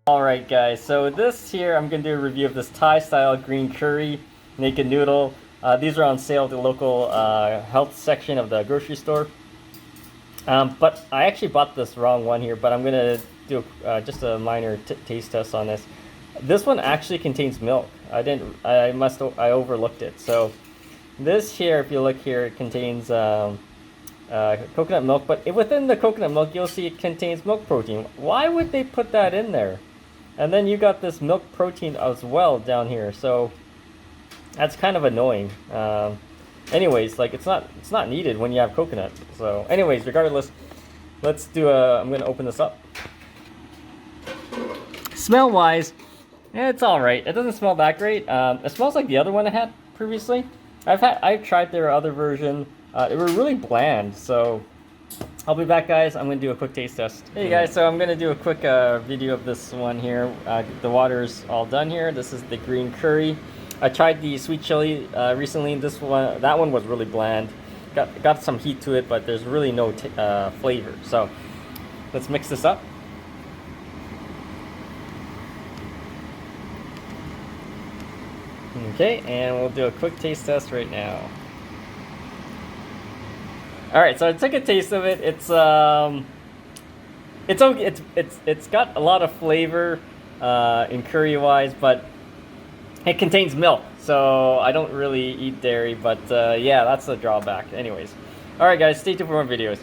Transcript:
Alright guys, so this here, I'm going to do a review of this Thai style green curry, naked noodle. These are on sale at the local health section of the grocery store. But I actually bought this wrong one here, but I'm going to do just a minor taste test on this. This one actually contains milk. I overlooked it. So this here, if you look here, it contains coconut milk, but within the coconut milk, you'll see it contains milk protein. Why would they put that in there? And then you got this milk protein as well down here, so that's kind of annoying. Anyways, like it's not needed when you have coconut. So, anyways, regardless, let's do I'm gonna open this up. Smell wise, it's all right. It doesn't smell that great. It smells like the other one I had previously. I've tried their other version. They were really bland, so I'll be back, guys. I'm going to do a quick taste test. Hey guys, so I'm going to do a quick video of this one here. The water's all done here. This is the green curry. I tried the sweet chili recently. That one was really bland. Got some heat to it, but there's really no flavor. So let's mix this up. Okay, and we'll do a quick taste test right now. All right, so I took a taste of it. It's okay. It's got a lot of flavor in curry wise, but it contains milk, so I don't really eat dairy. But yeah, that's the drawback. Anyways, all right, guys, stay tuned for more videos.